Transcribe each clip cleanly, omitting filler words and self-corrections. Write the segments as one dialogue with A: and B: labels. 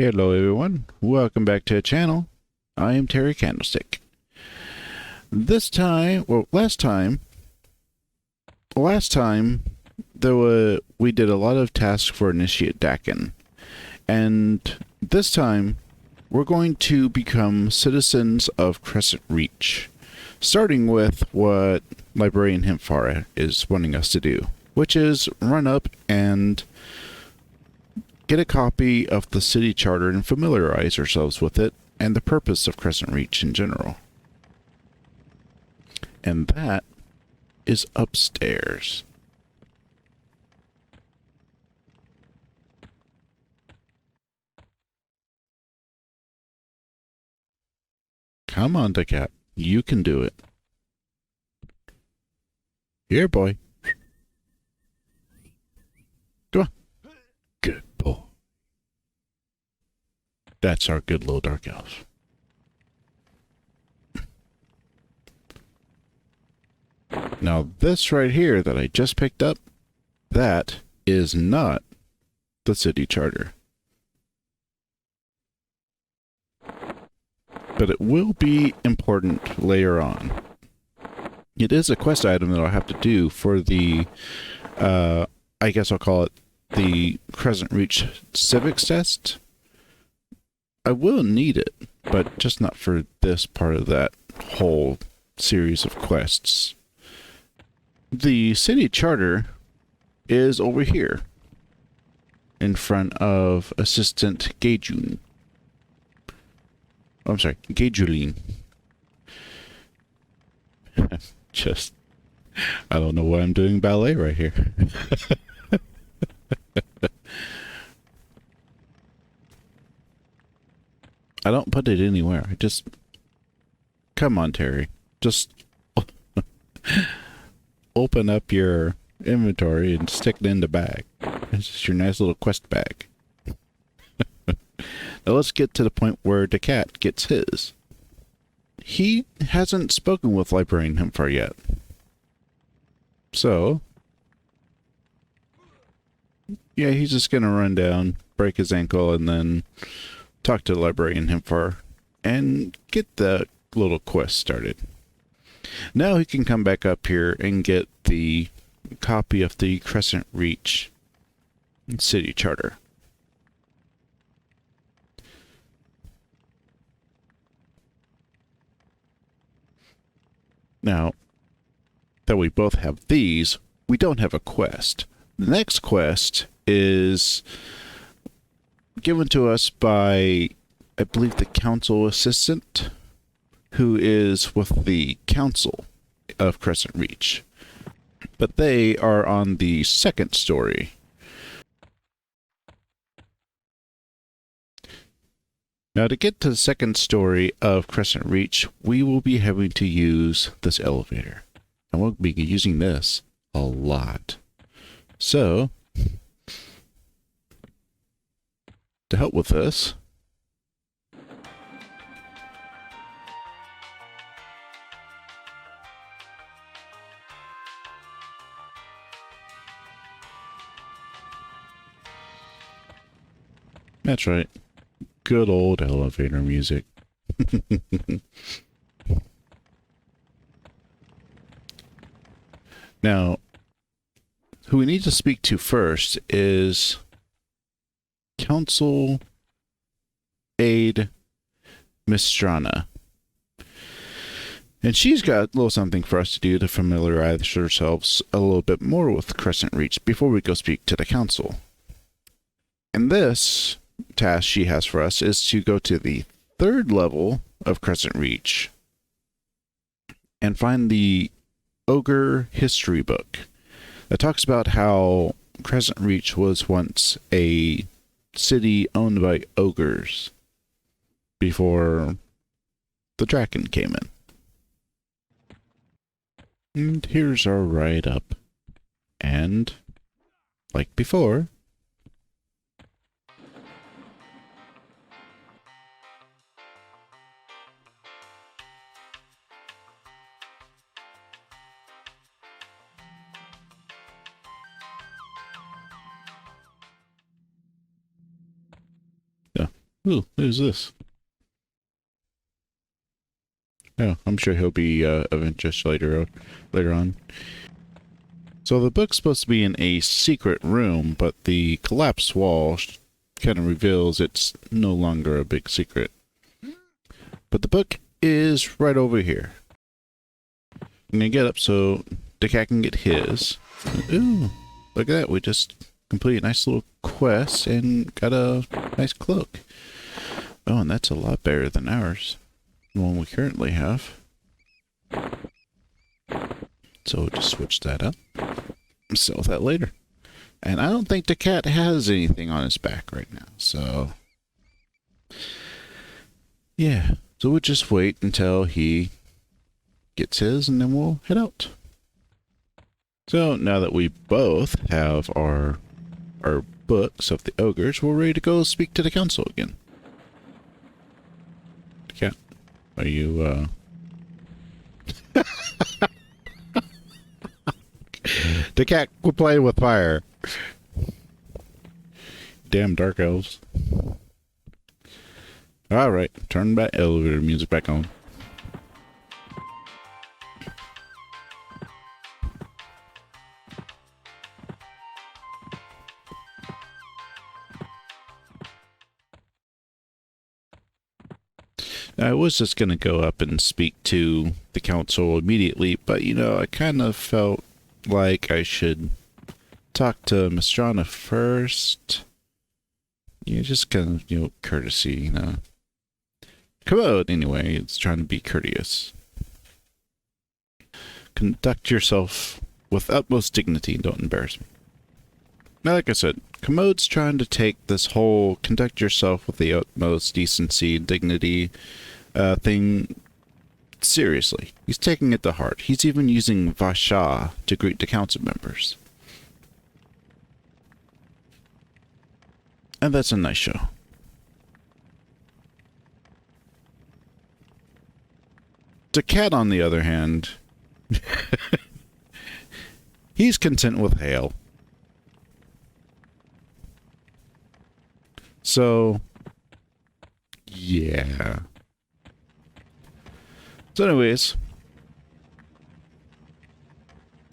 A: Hello everyone, welcome back to the channel. I am Terry Candlestick. This time, last time we did a lot of tasks for Initiate Dakin, and this time we're going to become citizens of Crescent Reach, starting with what Librarian Hempfara is wanting us to do, which is run up and get a copy of the city charter and familiarize ourselves with it and the purpose of Crescent Reach in general. And that is upstairs. Come on, Dacatt. You can do it. Here, boy. Come on. Good boy. That's our good little dark elf. Now, this right here that I just picked up, that is not the city charter. But it will be important later on. It is a quest item that I'll have to do for the, I guess I'll call it the Crescent Reach Civics Test. I will need it, but just not for this part of that whole series of quests. The city charter is over here in front of Assistant Gajun. Oh, I'm sorry, Gajuline. Just, I don't know why I'm doing ballet right here. I don't put it anywhere. I just... Come on, Terry. Just open up your inventory and stick it in the bag. This is your nice little quest bag. Now let's get to the point where Dacatt gets his. He hasn't spoken with Librarian Hempfar yet. So... yeah, he's just gonna run down, break his ankle, and then talk to Librarian Hempfar and get the little quest started. Now he can come back up here and get the copy of the Crescent Reach City Charter. Now that we both have these, we don't have a quest. The next quest is given to us by, I believe, the council assistant, who is with the council of Crescent Reach. But they are on the second story. Now, to get to the second story of Crescent Reach, we will be having to use this elevator. And we'll be using this a lot. So, to help with this, that's right, good old elevator music. Now, who we need to speak to first is Council Aide Mistrana. And she's got a little something for us to do to familiarize ourselves a little bit more with Crescent Reach before we go speak to the council. And this task she has for us is to go to the third level of Crescent Reach and find the Ogre History Book that talks about how Crescent Reach was once a city owned by ogres before the Draken came in. And here's our write-up. And, like before, Ooh, who's this? Oh, I'm sure he'll be of interest later on. So the book's supposed to be in a secret room, but the collapsed wall kind of reveals it's no longer a big secret. But the book is right over here. I'm gonna get up so Dacatt can get his. Ooh, look at that. We just completed a nice little quest and got a nice cloak. Oh, and that's a lot better than ours. The one we currently have. So we'll just switch that up. Sell that later. And I don't think Dacatt has anything on his back right now, so... yeah. So we'll just wait until he gets his, and then we'll head out. So now that we both have our books of the ogres, we're ready to go speak to the council again. Dacatt, are you, Dacatt, quit playing with fire. Damn dark elves. Alright, turn that elevator music back on. I was just going to go up and speak to the council immediately, but, you know, I kind of felt like I should talk to Mistrana first. You just kind of, you know, courtesy, you know. Kamoad, anyway, it's trying to be courteous. Conduct yourself with utmost dignity and don't embarrass me. Now, like I said, Kamoad's trying to take this whole conduct yourself with the utmost decency and dignity thing seriously. He's taking it to heart. He's even using Vasha to greet the council members. And that's a nice show. Dacatt, on the other hand, he's content with hail. So, yeah. So anyways,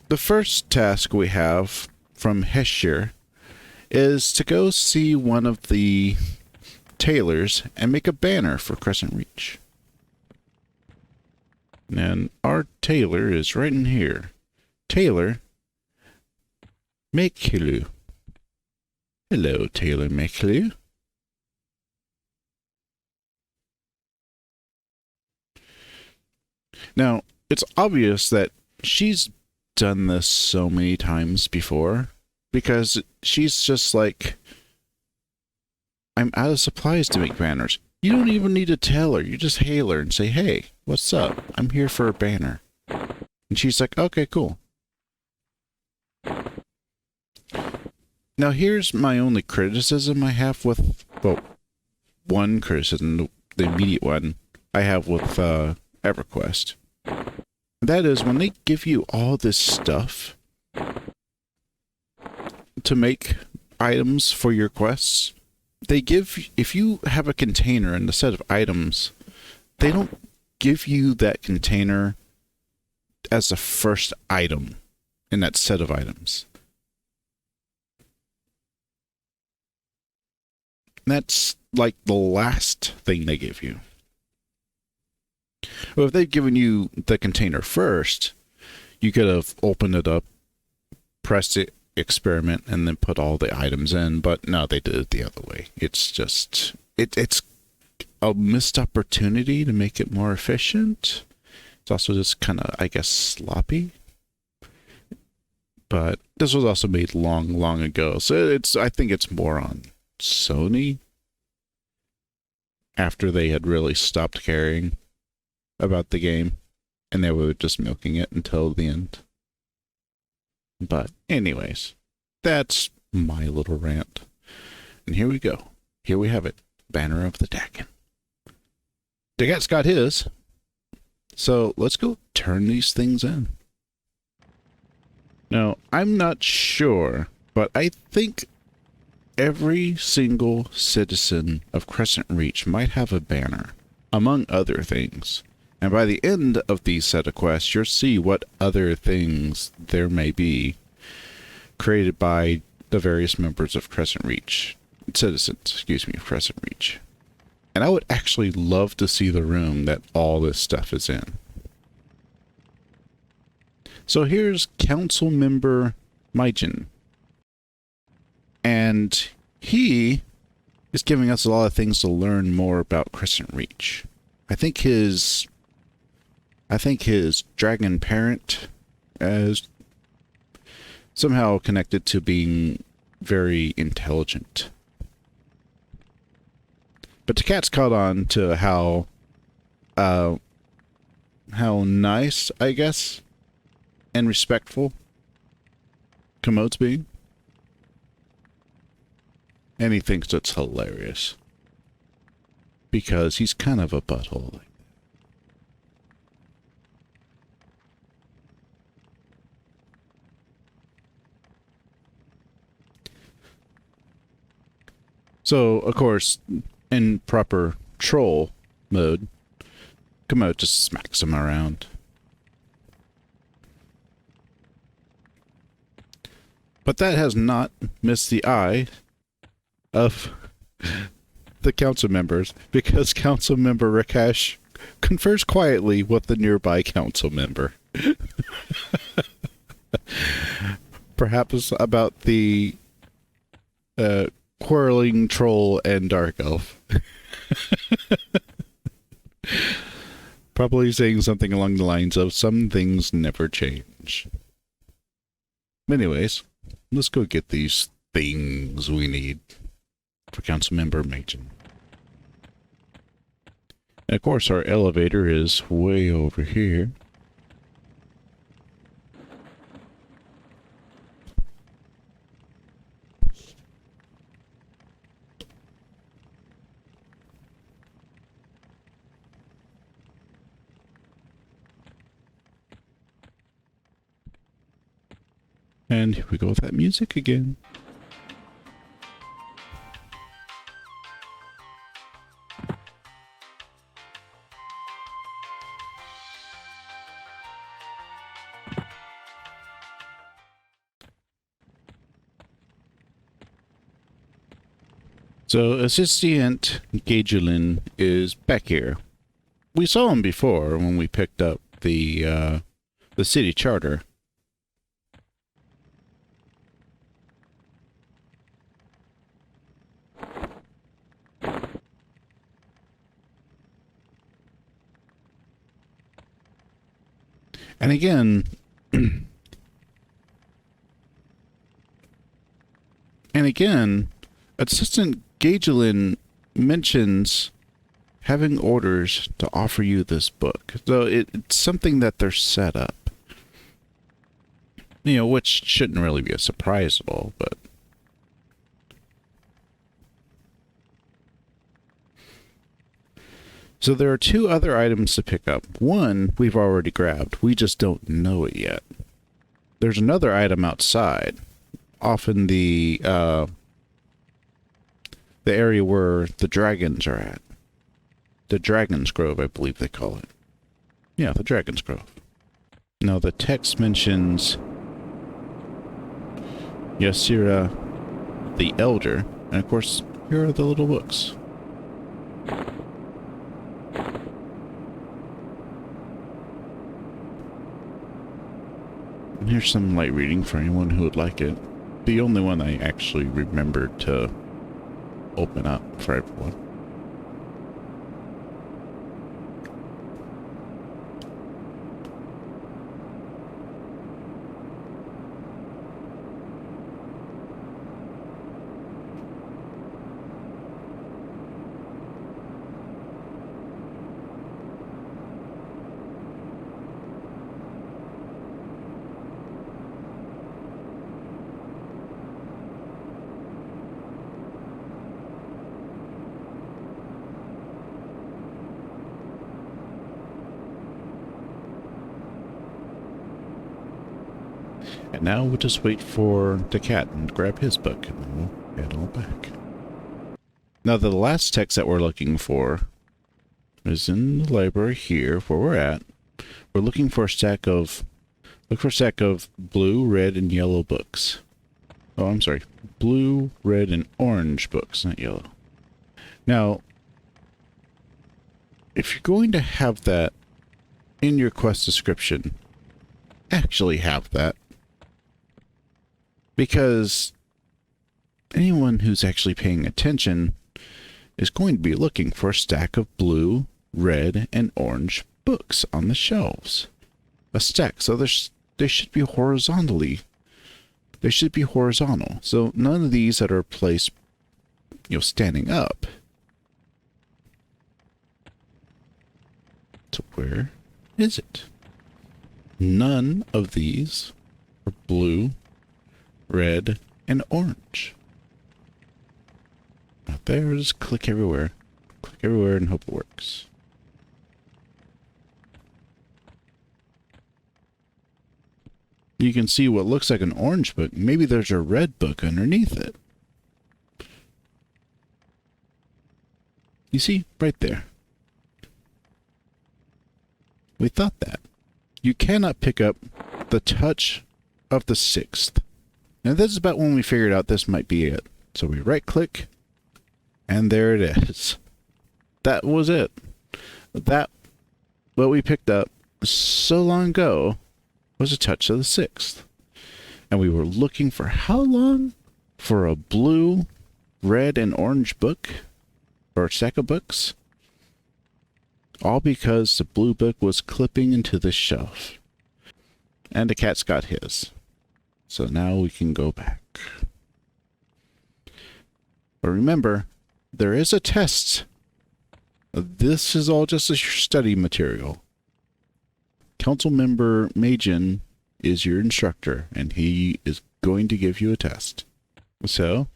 A: the first task we have from Heshir is to go see one of the tailors and make a banner for Crescent Reach. And our tailor is right in here. Tailor Mekilu. Hello, Tailor Mekilu. Now, it's obvious that she's done this so many times before, because she's just like, I'm out of supplies to make banners. You don't even need to tell her. You just hail her and say, hey, what's up? I'm here for a banner. And she's like, okay, cool. Now, here's my only criticism I have with, well, one criticism, the immediate one I have with Everquest. That is, when they give you all this stuff to make items for your quests, they give, if you have a container and a set of items, they don't give you that container as the first item in that set of items. That's like the last thing they give you. Well, if they'd given you the container first, you could have opened it up, pressed it, experiment, and then put all the items in. But no, they did it the other way. It's just, it's a missed opportunity to make it more efficient. It's also just kind of, I guess, sloppy. But this was also made long, long ago. So it's, I think it's more on Sony after they had really stopped caring about the game, and they were just milking it until the end. But anyways, that's my little rant. And here we go. Here we have it. Banner of the Dacatt. Dacatt's got his. So let's go turn these things in. Now, I'm not sure, but I think every single citizen of Crescent Reach might have a banner, among other things. And by the end of these set of quests, you'll see what other things there may be created by the various members of Crescent Reach. Citizens, excuse me, of Crescent Reach. And I would actually love to see the room that all this stuff is in. So here's Councilmember Myjan. And he is giving us a lot of things to learn more about Crescent Reach. I think his dragon parent is somehow connected to being very intelligent. But Dacatt's caught on to how nice, I guess, and respectful Kamoad's being. And he thinks it's hilarious. Because he's kind of a butthole like that. So, of course, in proper troll mode, Kamoad just smacks him around. But that has not missed the eye of the council members, because Councilmember Rakesh confers quietly with the nearby council member. Perhaps about the quarreling troll and dark elf. Probably saying something along the lines of, some things never change. Anyways, let's go get these things we need for Councilmember Myjan. And of course, our elevator is way over here. And here we go with that music again. So, Assistant Gagelin is back here. We saw him before when we picked up the city charter. And again, Assistant Gagelin mentions having orders to offer you this book. So it's something that they're set up. You know, which shouldn't really be a surprise at all, but... So there are two other items to pick up. One we've already grabbed. We just don't know it yet. There's another item outside, off in the area where the dragons are at. The Dragon's Grove, I believe they call it. Yeah, the Dragon's Grove. Now, the text mentions Yasira the Elder, and of course, here are the little books. And here's some light reading for anyone who would like it. The only one I actually remembered to open up for everyone. And now we'll just wait for Dacatt and grab his book, and then we'll Head on back. Now, the last text that we're looking for is in the library here, where we're at. We're looking for a stack of... Look for a stack of blue, red, and yellow books. Oh, I'm sorry. Blue, red, and orange books, not yellow. Now, if you're going to have that in your quest description, actually have that. Because anyone who's actually paying attention is going to be looking for a stack of blue, red, and orange books on the shelves. A stack. So they should be horizontally. They should be horizontal. So none of these that are placed, standing up. So where is it? None of these are blue, red, and orange. Not there. Just click everywhere. Click everywhere and hope it works. You can see what looks like an orange book. Maybe there's a red book underneath it. You see? Right there. We thought that. You cannot pick up the touch of the sixth. And this is about when we figured out this might be it. So we right-click, and there it is. That was it. That, what we picked up so long ago, was a touch of the sixth. And we were looking for how long? For a blue, red, and orange book? Or a stack of books? All because the blue book was clipping into the shelf. And the cat's got his. So now we can go back. But remember, there is a test. This is all just a study material. Councilmember Majin is your instructor, and he is going to give you a test. So,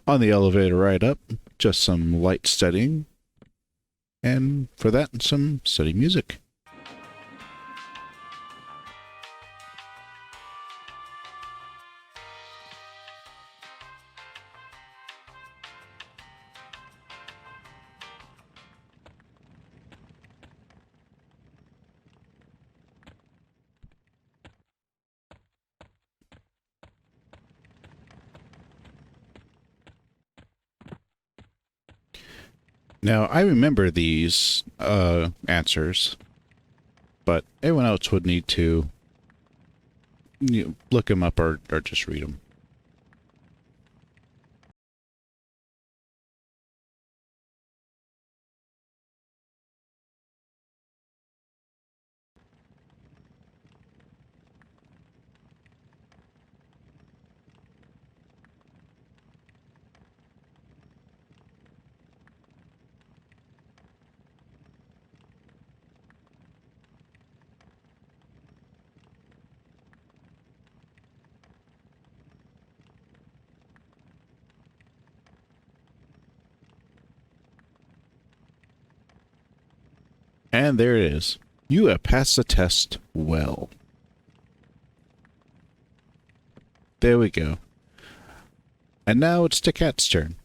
A: on the elevator ride up, just some light studying, and for that, some study music. Now, I remember these answers, but everyone else would need to look them up or just read them. And there it is. You have passed the test well. There we go. And now it's the cat's turn.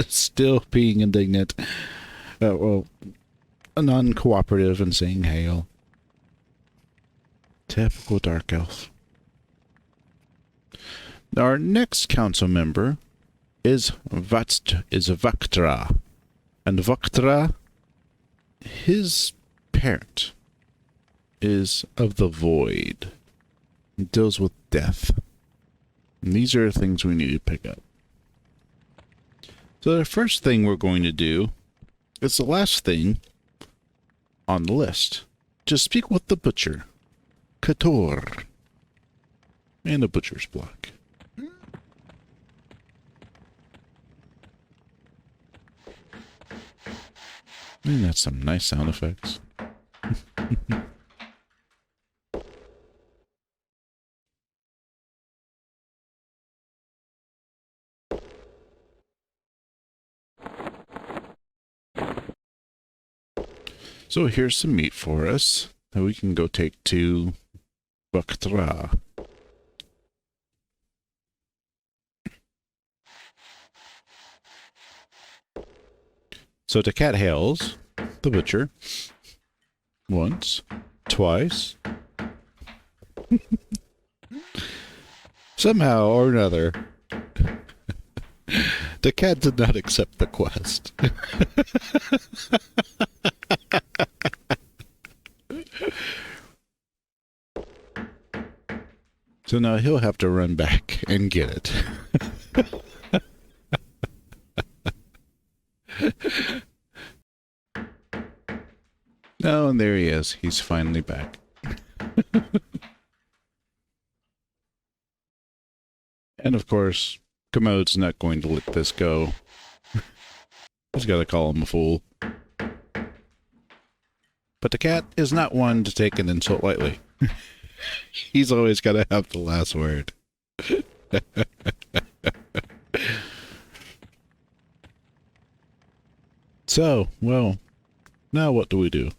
A: Still being indignant. Well, non-cooperative and saying hail. Typical dark elf. Our next council member is Vaktra. And Vaktra, his parent, is of the void. He deals with death. And these are the things we need to pick up. So the first thing we're going to do is the last thing on the list. Just speak with the butcher. Kator. And the butcher's block. And that's some nice sound effects. So here's some meat for us that we can go take to Baktra. So Dacatt hails the butcher once, twice. Somehow or another, Dacatt did not accept the quest. So now he'll have to run back and get it. Oh, and there he is. He's finally back. And of course, Kamoad's not going to let this go. He's got to call him a fool. But Dacatt is not one to take an insult lightly. He's always got to have the last word. So, well, now what do we do?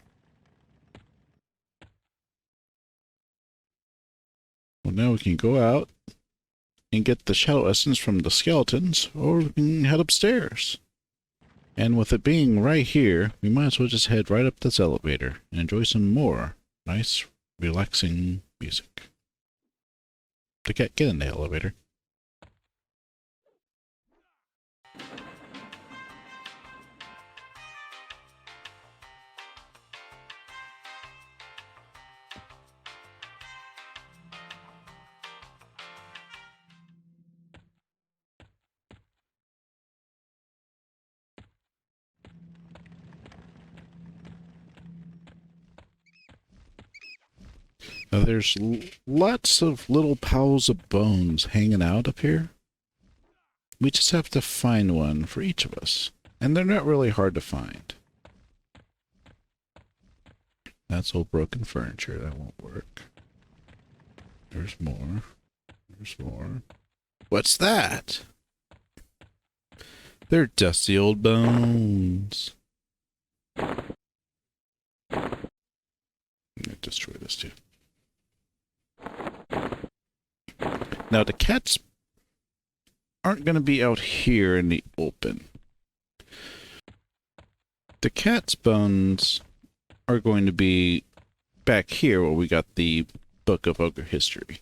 A: Well, now we can go out and get the shadow essence from the skeletons, or we can head upstairs. And with it being right here, we might as well just head right up this elevator and enjoy some more nice, relaxing music. Dacatt, get in the elevator. Now there's lots of little piles of bones hanging out up here. We just have to find one for each of us. And they're not really hard to find. That's old broken furniture. That won't work. There's more. There's more. What's that? They're dusty old bones. I'm gonna destroy this too. Now the cats aren't going to be out here in the open. The cat's bones are going to be back here where we got the Book of Ogre History.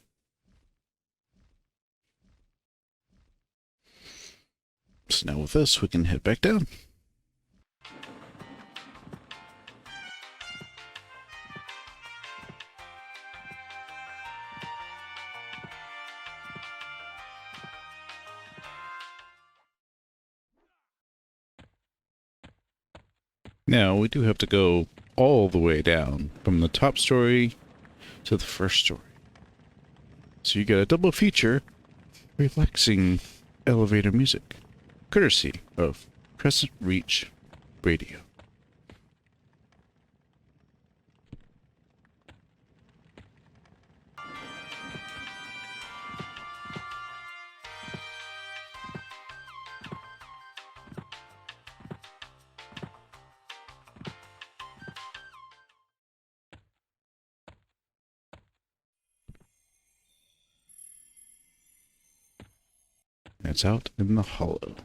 A: So now with this, we can head back down. Now, we do have to go all the way down, from the top story to the first story. So you get a double feature, relaxing elevator music, courtesy of Crescent Reach Radio. It's out in the hollow.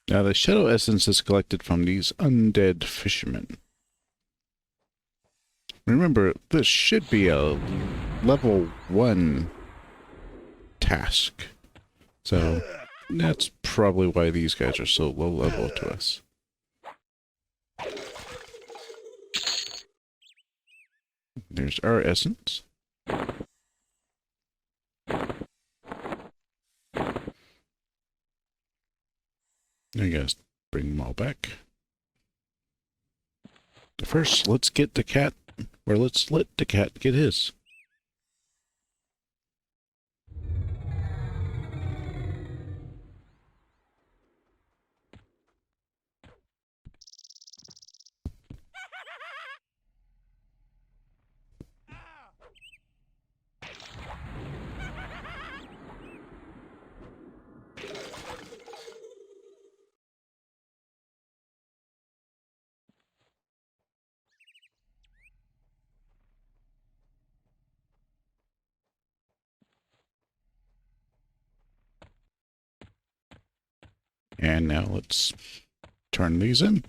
A: Now the shadow essence is collected from these undead fishermen. Remember, this should be a level 1 task. So that's probably why these guys are so low level to us. There's our essence. I guess bring them all back. First, let's get Dacatt, or let's let Dacatt get his. And now let's turn these in.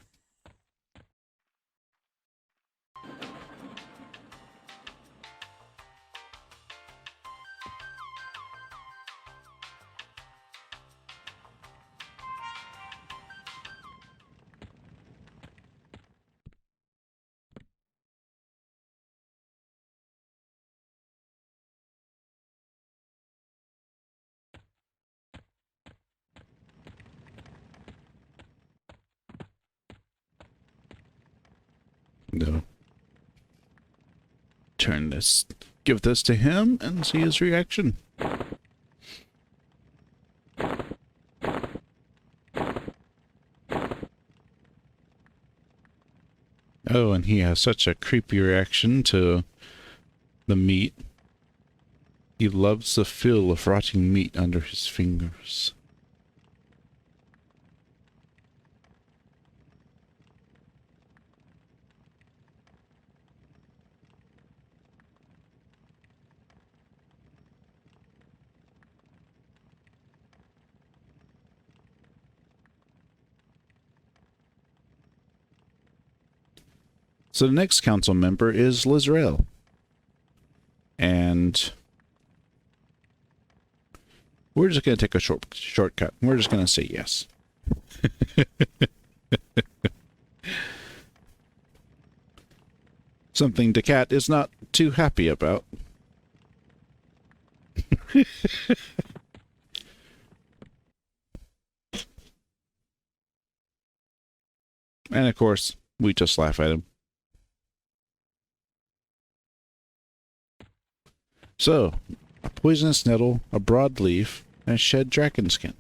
A: No. Give this to him and see his reaction. Oh, and he has such a creepy reaction to the meat. He loves the feel of rotting meat under his fingers. So the next council member is Lizrael. And we're just going to take a shortcut. We're just going to say yes. Something Dacatt is not too happy about. And of course, we just laugh at him. So, a poisonous nettle, a broadleaf, and a shed dragon skin.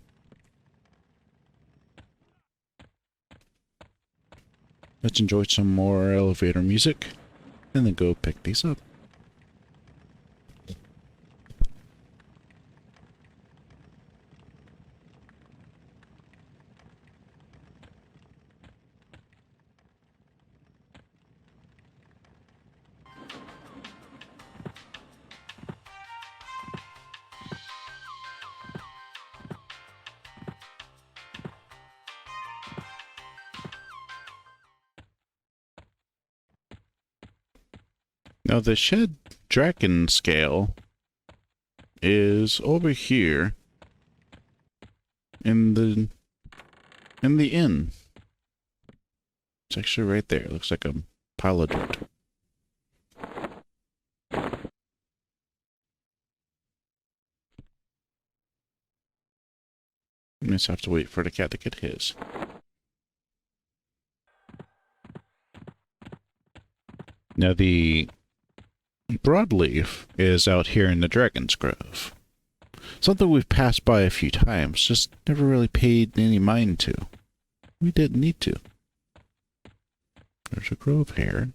A: Let's enjoy some more elevator music, and then go pick these up. Now the shed dragon scale is over here in the inn. It's actually right there. It looks like a pile of dirt. We just have to wait for the cat to get his. Now the broadleaf is out here in the Dragon's Grove. Something we've passed by a few times, just never really paid any mind to. We didn't need to. There's a grove here.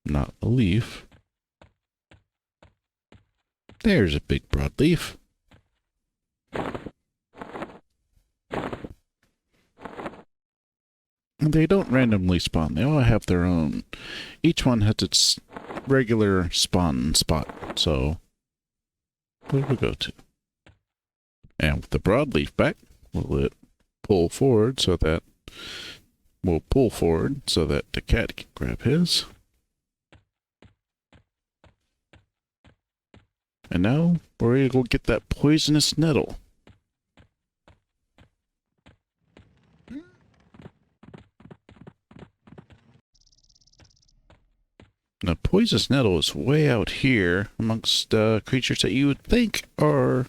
A: Not a leaf. There's a big broadleaf. And they don't randomly spawn. They all have their own. Each one has its regular spawn spot. So, where do we go to? And with the broadleaf back, we'll pull forward so that the cat can grab his. And now we're ready to go get that poisonous nettle. Now, poisonous nettle is way out here amongst creatures that you would think are a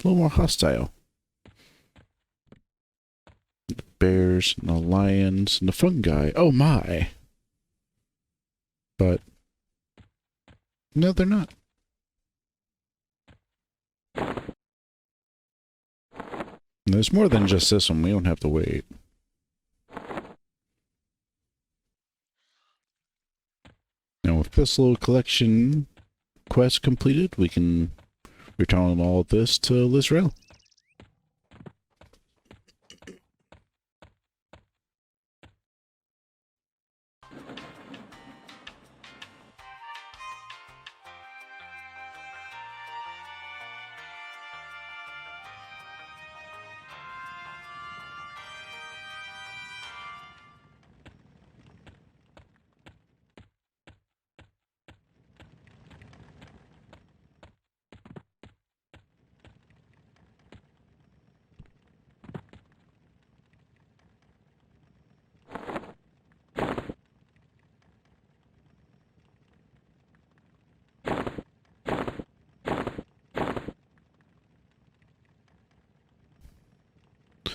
A: little more hostile. The bears, and the lions, and the fungi. Oh my! But, no, they're not. And there's more than just this one. We don't have to wait. Now with this little collection quest completed, we can return all of this to Lizrael.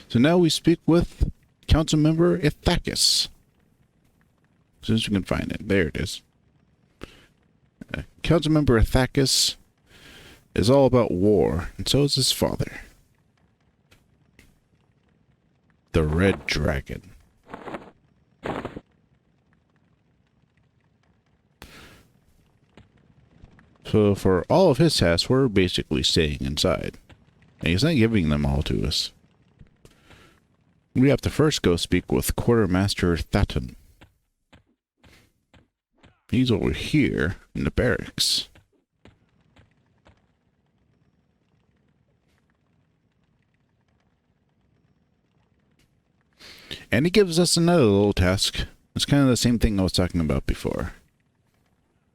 A: So now we speak with Councilmember Dacatt. As soon as we can find it. There it is. Councilmember Dacatt is all about war, and so is his father. The Red Dragon. So for all of his tasks, we're basically staying inside. And he's not giving them all to us. We have to first go speak with Quartermaster Thatton. He's over here in the barracks. And he gives us another little task. It's kind of the same thing I was talking about before.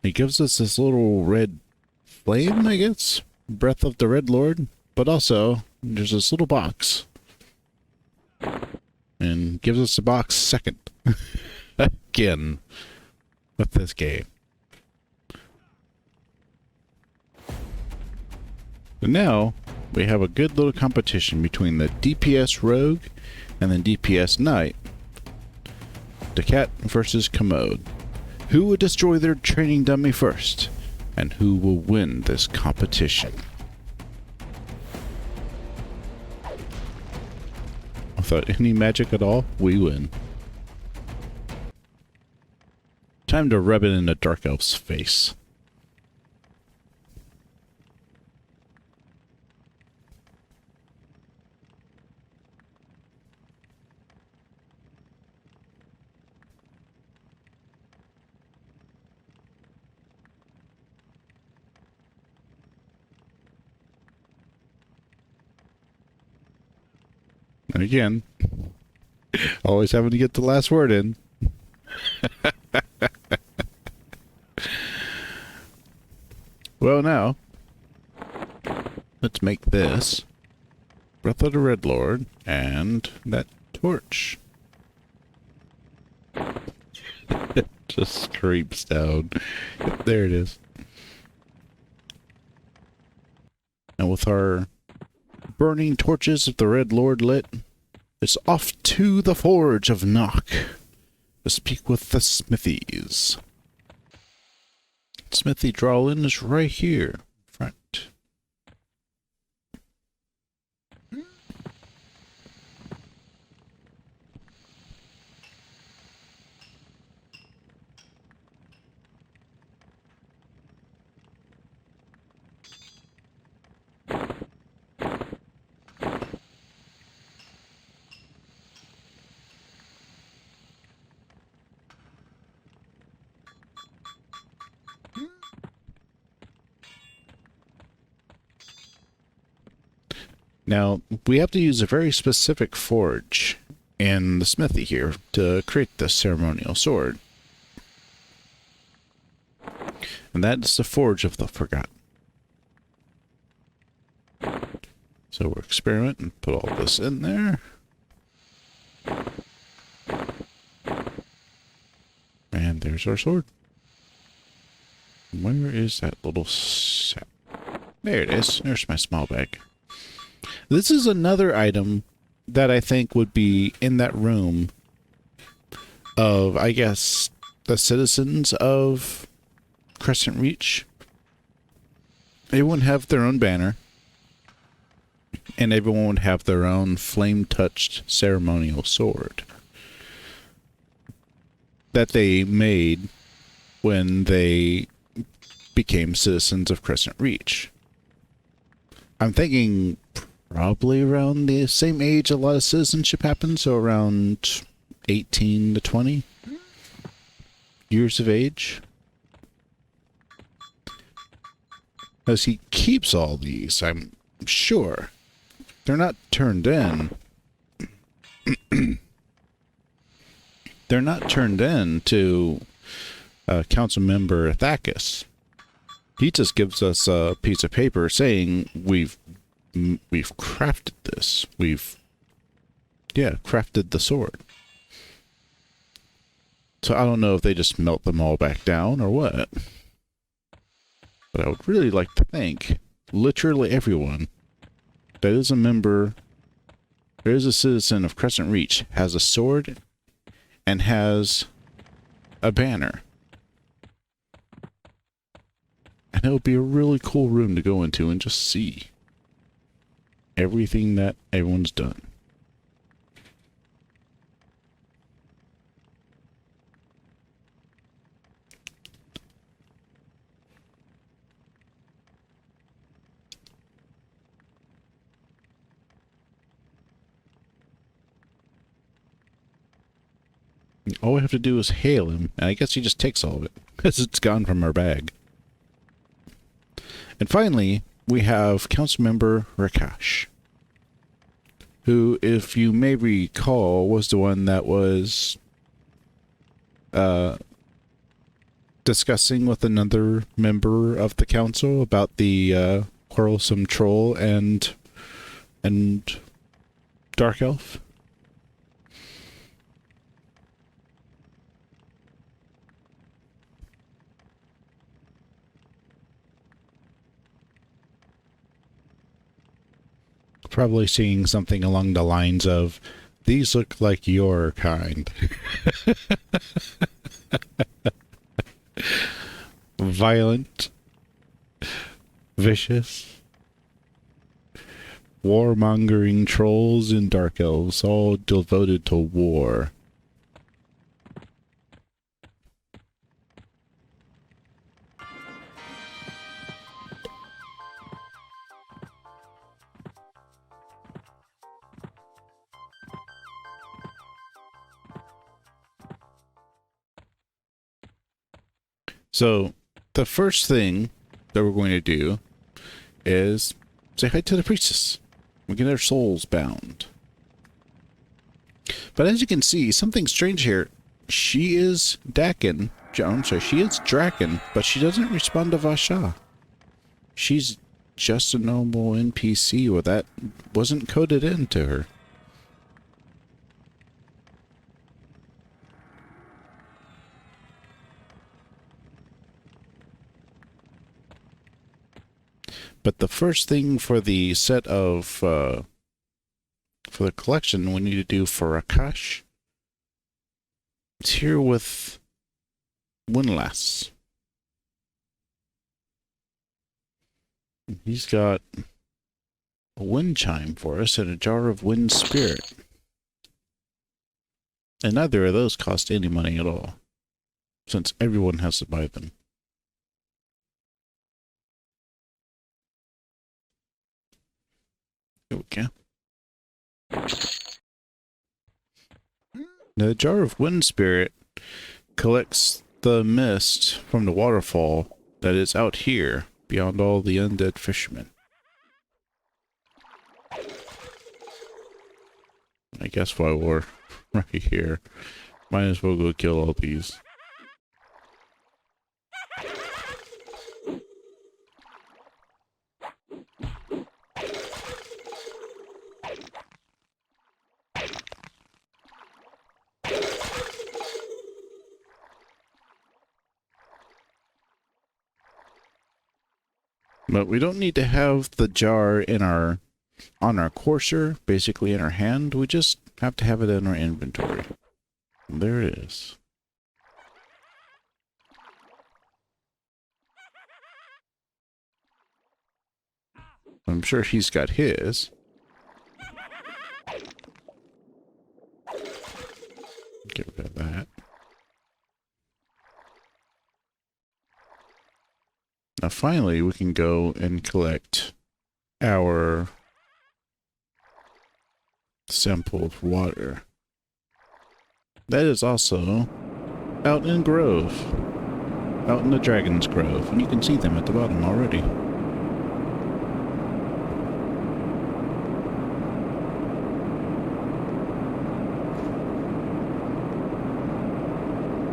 A: He gives us this little red flame, I guess? Breath of the Red Lord. But also, there's this little box. And gives us a box second. Again. With this game. But now, we have a good little competition between the DPS Rogue and the DPS Knight. Dacatt versus Kamoad. Who would destroy their training dummy first? And who will win this competition? Without any magic at all, we win. Time to rub it in the Dark Elf's face. And again, always having to get the last word in. Well, now, let's make this Breath of the Red Lord and that torch. It just creeps down. Yep, there it is. And with our burning torches of the Red Lord lit, it's off to the Forge of Nock to speak with the Smithies. Smithy Drawlin is right here, front. Now, we have to use a very specific forge in the smithy here to create this ceremonial sword. And that is the Forge of the Forgotten. So we'll experiment and put all this in there. And there's our sword. Where is that little sack? There it is. There's my small bag. This is another item that I think would be in that room of, I guess, the citizens of Crescent Reach. Everyone would have their own banner, and everyone would have their own flame-touched ceremonial sword that they made when they became citizens of Crescent Reach. I'm thinking probably around the same age a lot of citizenship happened, so around 18 to 20 years of age. As he keeps all these, I'm sure. They're not turned in. They're not turned in to Councilmember Dacatt. He just gives us a piece of paper saying we've crafted this. We've crafted the sword. So I don't know if they just melt them all back down or what. But I would really like to thank literally everyone that is a member There is a citizen of Crescent Reach, has a sword, and has a banner. And it would be a really cool room to go into and just see everything that everyone's done. All we have to do is hail him, and I guess he just takes all of it, because it's gone from our bag. And finally, we have Councilmember Rakash, who, if you may recall, was the one that was discussing with another member of the council about the quarrelsome troll and dark elf. Probably seeing something along the lines of, these look like your kind. Violent, vicious, warmongering trolls and dark elves, all devoted to war. So, the first thing that we're going to do is say hi to the priestess. We get our souls bound. But as you can see, something strange here. She is Dakin. I'm sorry, she is Draken, but she doesn't respond to Vasha. She's just a normal NPC, or that wasn't coded into her. But the first thing for the set of, for the collection we need to do for Akash, it's here with Windlass. He's got a wind chime for us and a jar of wind spirit. And neither of those cost any money at all, since everyone has to buy them. There we go. The jar of wind spirit collects the mist from the waterfall that is out here beyond all the undead fishermen. I guess while we're right here, might as well go kill all these. But we don't need to have the jar in our on our courser, basically in our hand. We just have to have it in our inventory. And there it is. I'm sure he's got his. Get rid of that. Now finally we can go and collect our sample of water. That is also out in Grove. Out in the Dragon's Grove. And you can see them at the bottom already.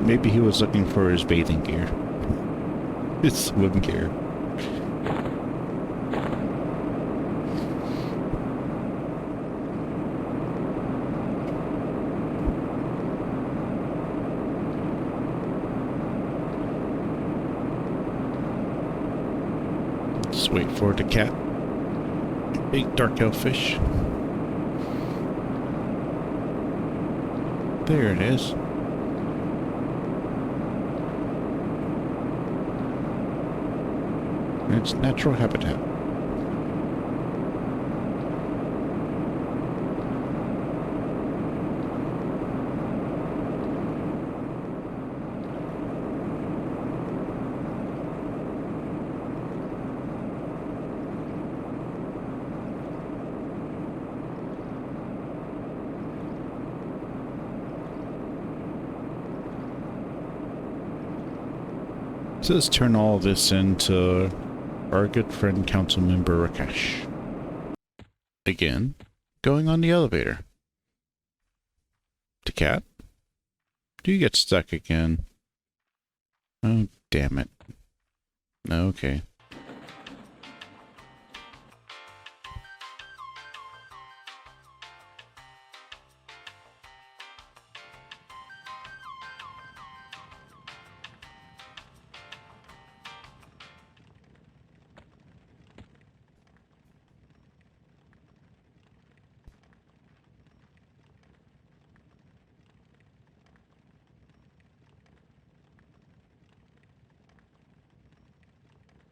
A: Maybe he was looking for his bathing gear. His swim gear. Just wait for Dacatt. Big dark elf fish. There it is. Its natural habitat. So let's turn all this into our good friend Councilmember Rakesh. Again, going on the elevator. Dacatt? Do you get stuck again? Oh, damn it. Okay.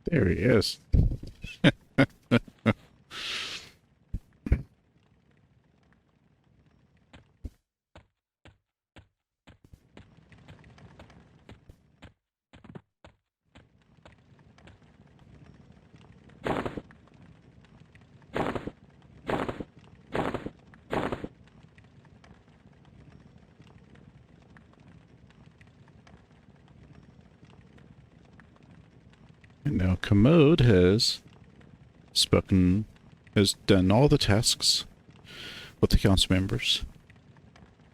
A: There he is. And now Kamoad has done all the tasks with the council members.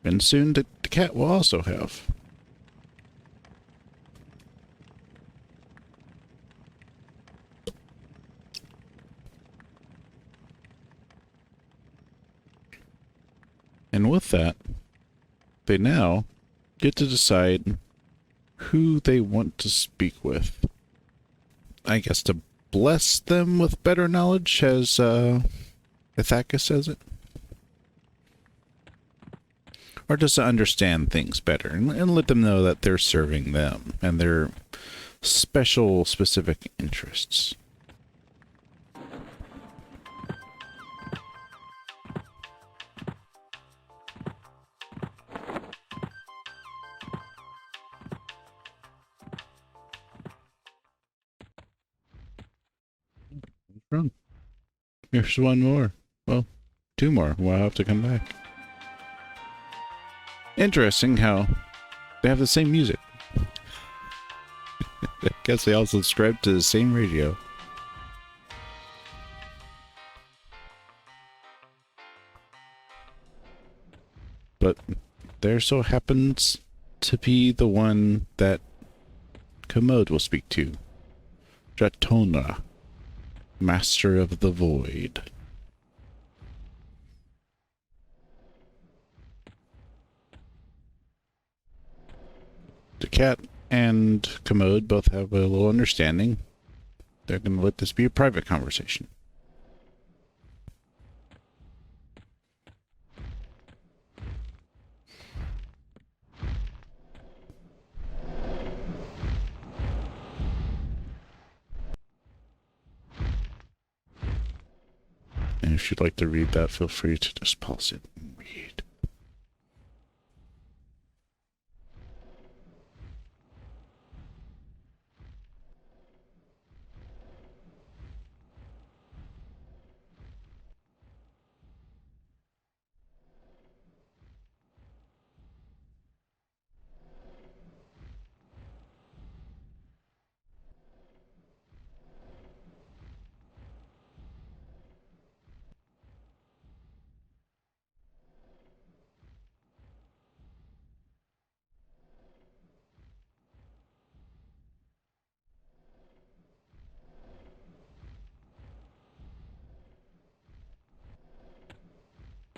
A: And soon the cat will also have. And with that, they now get to decide who they want to speak with. I guess to bless them with better knowledge, as Ithaka says it. Or just to understand things better and let them know that they're serving them and their special, specific interests. Wrong. Here's one more. Well, two more. We'll have to come back. Interesting how they have the same music. I guess they all subscribe to the same radio. But there so happens to be the one that Kamoad will speak to. Dratona, Master of the Void. Dacatt and Kamoad both have a little understanding. They're going to let this be a private conversation. And if you'd like to read that, feel free to just pause it and read.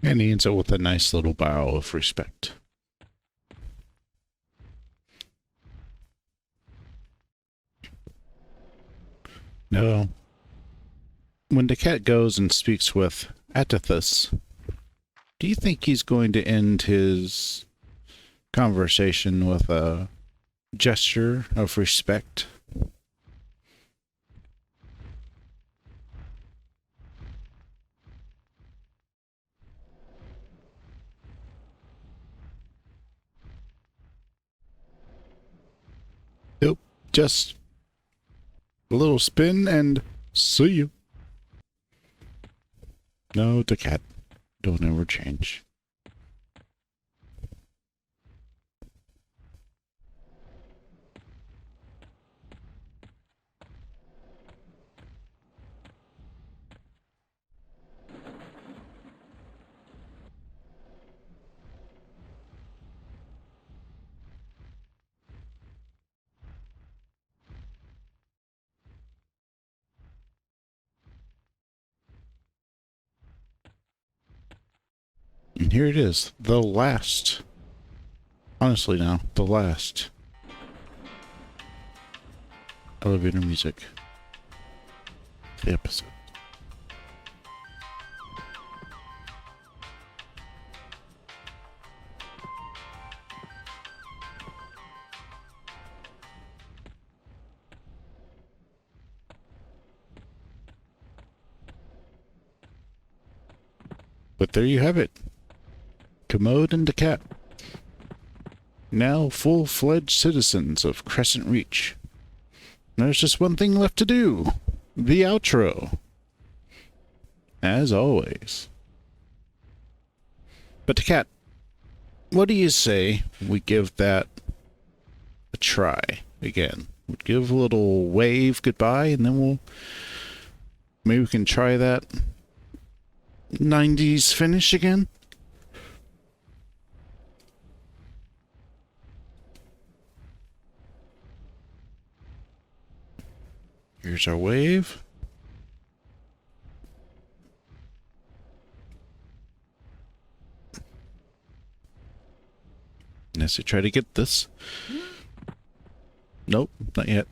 A: And he ends it with a nice little bow of respect. No. When Dacatt goes and speaks with Atithus, do you think he's going to end his conversation with a gesture of respect. Yep, just a little spin and see you. No, Dacatt, don't ever change. And here it is, the last. Honestly now, the last elevator music of the episode. But there you have it. Kamoad and Dacatt, now full-fledged citizens of Crescent Reach. There's just one thing left to do. The outro. As always. But Dacatt, what do you say we give that a try again? We'll give a little wave goodbye, and then maybe we can try that 90s finish again? Here's our wave. As I try to get this. Nope, not yet.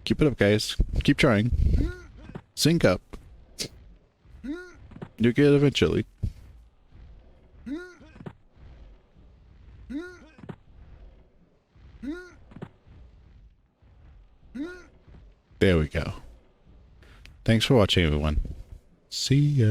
A: Keep it up, guys. Keep trying. Sync up. You'll get it eventually. There we go. Thanks for watching, everyone. See ya.